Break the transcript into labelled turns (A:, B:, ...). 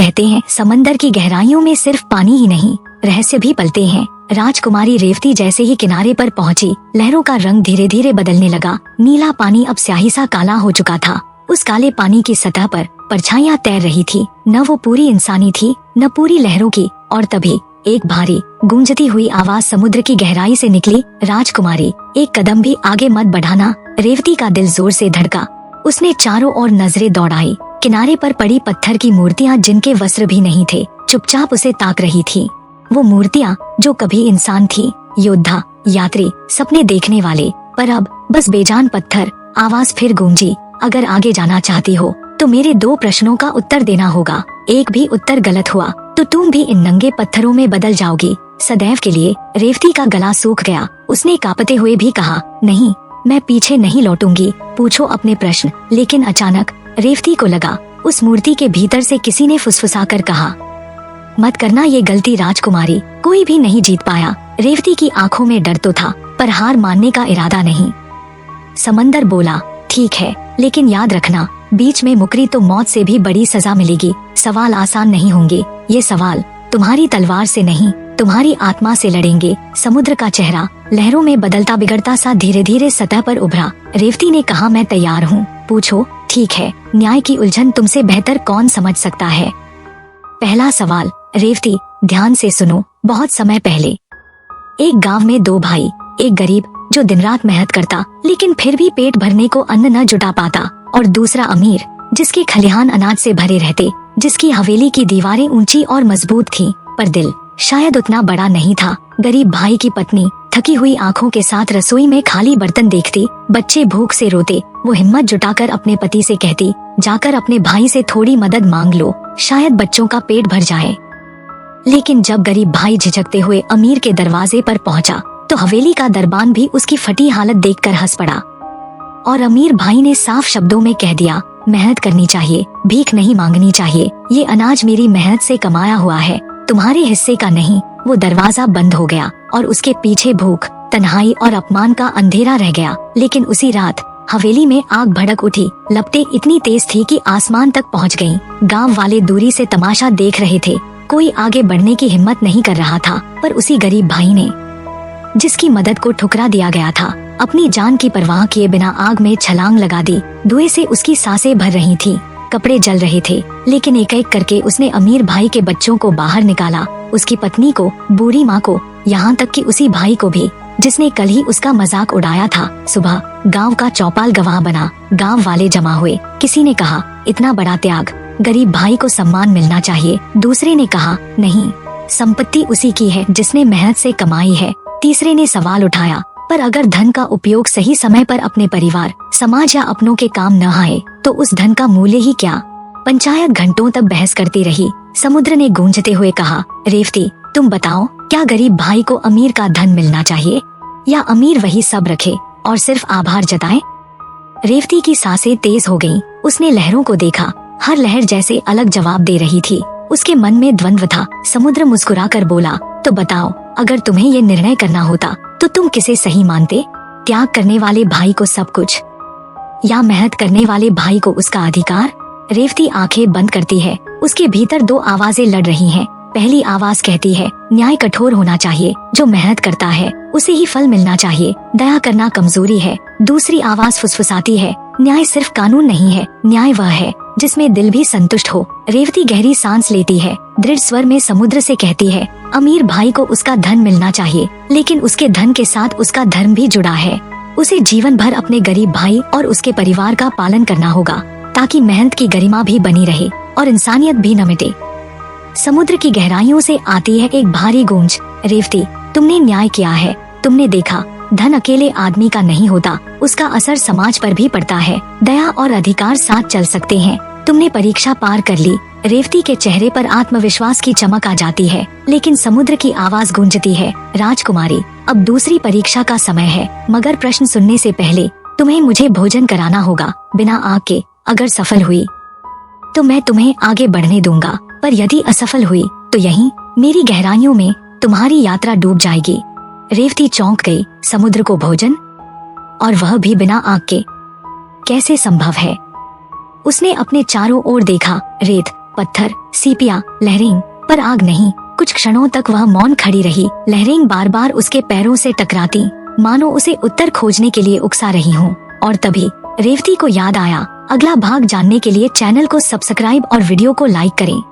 A: कहते हैं समंदर की गहराइयों में सिर्फ पानी ही नहीं, रहस्य भी पलते हैं। राजकुमारी रेवती जैसे ही किनारे पर पहुंची, लहरों का रंग धीरे धीरे बदलने लगा। नीला पानी अब स्याही सा काला हो चुका था। उस काले पानी की सतह पर परछाइयां तैर रही थी। न वो पूरी इंसानी थी, न पूरी लहरों की। और तभी एक भारी गूंजती हुई आवाज समुद्र की गहराई से निकली, राजकुमारी, एक कदम भी आगे मत बढ़ाना। रेवती का दिल जोर से धड़का। उसने चारों ओर नजरें दौड़ाई। किनारे पर पड़ी पत्थर की मूर्तियां जिनके वस्त्र भी नहीं थे, चुपचाप उसे ताक रही थी। वो मूर्तियां जो कभी इंसान थी, योद्धा, यात्री, सपने देखने वाले, पर अब बस बेजान पत्थर। आवाज फिर गूंजी, अगर आगे जाना चाहती हो तो मेरे 2 प्रश्नों का उत्तर देना होगा। एक भी उत्तर गलत हुआ तो तुम भी इन नंगे पत्थरों में बदल जाओगी, सदैव के लिए। रेवती का गला सूख गया। उसने कांपते हुए भी कहा, नहीं, मैं पीछे नहीं लौटूंगी, पूछो अपने प्रश्न। लेकिन अचानक रेवती को लगा उस मूर्ति के भीतर से किसी ने फुसफुसाकर कहा, मत करना ये गलती राजकुमारी। कोई भी नहीं जीत पाया। रेवती की आंखों में डर तो था, पर हार मानने का इरादा नहीं। समंदर बोला, ठीक है, लेकिन याद रखना, बीच में मुकरी तो मौत से भी बड़ी सजा मिलेगी। सवाल आसान नहीं होंगे। ये सवाल तुम्हारी तलवार से नहीं, तुम्हारी आत्मा से लड़ेंगे। समुद्र का चेहरा लहरों में बदलता बिगड़ता सा धीरे धीरे सतह पर उभरा। रेवती ने कहा, मैं तैयार हूँ, पूछो। ठीक है, न्याय की उलझन तुमसे बेहतर कौन समझ सकता है? पहला सवाल। रेवती, ध्यान से सुनो। बहुत समय पहले एक गांव में 2 भाई, एक गरीब जो दिन रात मेहनत करता लेकिन फिर भी पेट भरने को अन्न न जुटा पाता, और दूसरा अमीर जिसके खलिहान अनाज से भरे रहते, जिसकी हवेली की दीवारें ऊंची और मजबूत थीं, पर दिल शायद उतना बड़ा नहीं था। गरीब भाई की पत्नी थकी हुई आंखों के साथ रसोई में खाली बर्तन देखती, बच्चे भूख से रोते। वो हिम्मत जुटाकर अपने पति से कहती, जाकर अपने भाई से थोड़ी मदद मांग लो, शायद बच्चों का पेट भर जाए। लेकिन जब गरीब भाई झिझकते हुए अमीर के दरवाजे पर पहुंचा, तो हवेली का दरबान भी उसकी फटी हालत देखकर हंस पड़ा। और अमीर भाई ने साफ शब्दों में कह दिया, मेहनत करनी चाहिए, भीख नहीं मांगनी चाहिए। ये अनाज मेरी मेहनत से कमाया हुआ है, तुम्हारे हिस्से का नहीं। वो दरवाजा बंद हो गया और उसके पीछे भूख, तन्हाई और अपमान का अंधेरा रह गया। लेकिन उसी रात हवेली में आग भड़क उठी। लपटें इतनी तेज थी कि आसमान तक पहुंच गईं। गांव वाले दूरी से तमाशा देख रहे थे। कोई आगे बढ़ने की हिम्मत नहीं कर रहा था, पर उसी गरीब भाई ने, जिसकी मदद को ठुकरा दिया गया था, अपनी जान की परवाह किए बिना आग में छलांग लगा दी। धुएं से उसकी सांसें भर रही थीं, कपड़े जल रहे थे, लेकिन एक एक करके उसने अमीर भाई के बच्चों को बाहर निकाला, उसकी पत्नी को, बूढ़ी माँ को, यहाँ तक कि उसी भाई को भी जिसने कल ही उसका मजाक उड़ाया था। सुबह गांव का चौपाल गवाह बना। गांव वाले जमा हुए। किसी ने कहा, इतना बड़ा त्याग, गरीब भाई को सम्मान मिलना चाहिए। दूसरे ने कहा, नहीं, संपत्ति उसी की है जिसने मेहनत से कमाई है। तीसरे ने सवाल उठाया, पर अगर धन का उपयोग सही समय पर अपने परिवार, समाज या अपनों के काम न आए, तो उस धन का मूल्य ही क्या? पंचायत घंटों तक बहस करती रही। समुद्र ने गूंजते हुए कहा, रेवती, तुम बताओ, क्या गरीब भाई को अमीर का धन मिलना चाहिए, या अमीर वही सब रखे और सिर्फ आभार जताए? रेवती की सांसें तेज हो गईं। उसने लहरों को देखा। हर लहर जैसे अलग जवाब दे रही थी। उसके मन में द्वंद्व था। समुद्र मुस्कुराकर बोला, तो बताओ, अगर तुम्हें ये निर्णय करना होता तो तुम किसे सही मानते? त्याग करने वाले भाई को सब कुछ, या मेहनत करने वाले भाई को उसका अधिकार? रेवती आंखें बंद करती है। उसके भीतर 2 आवाजें लड़ रही हैं। पहली आवाज कहती है, न्याय कठोर होना चाहिए, जो मेहनत करता है उसे ही फल मिलना चाहिए, दया करना कमजोरी है। दूसरी आवाज फुसफुसाती है, न्याय सिर्फ कानून नहीं है, न्याय वह है जिसमें दिल भी संतुष्ट हो। रेवती गहरी सांस लेती है। दृढ़ स्वर में समुद्र से कहती है, अमीर भाई को उसका धन मिलना चाहिए, लेकिन उसके धन के साथ उसका धर्म भी जुड़ा है। उसे जीवन भर अपने गरीब भाई और उसके परिवार का पालन करना होगा, ताकि मेहनत की गरिमा भी बनी रहे और इंसानियत भी न मिटे। समुद्र की गहराइयों से आती है एक भारी गूंज, रेवती, तुमने न्याय किया है। तुमने देखा, धन अकेले आदमी का नहीं होता, उसका असर समाज पर भी पड़ता है। दया और अधिकार साथ चल सकते हैं। तुमने परीक्षा पार कर ली। रेवती के चेहरे पर आत्मविश्वास की चमक आ जाती है। लेकिन समुद्र की आवाज गूंजती है, राजकुमारी, अब दूसरी परीक्षा का समय है, मगर प्रश्न सुनने से पहले तुम्हें मुझे भोजन कराना होगा, बिना आग के। अगर सफल हुई तो मैं तुम्हें आगे बढ़ने दूंगा, पर यदि असफल हुई तो यहीं मेरी गहराइयों में तुम्हारी यात्रा डूब जाएगी। रेवती चौंक गई। समुद्र को भोजन, और वह भी बिना आग के, कैसे संभव है? उसने अपने चारों ओर देखा। रेत, पत्थर, सीपियां, लहरें, पर आग नहीं। कुछ क्षणों तक वह मौन खड़ी रही। लहरें बार बार उसके पैरों से टकराती, मानो उसे उत्तर खोजने के लिए उकसा रही हों। और तभी रेवती को याद आया, अगला भाग जानने के लिए चैनल को सब्सक्राइब और वीडियो को लाइक करें।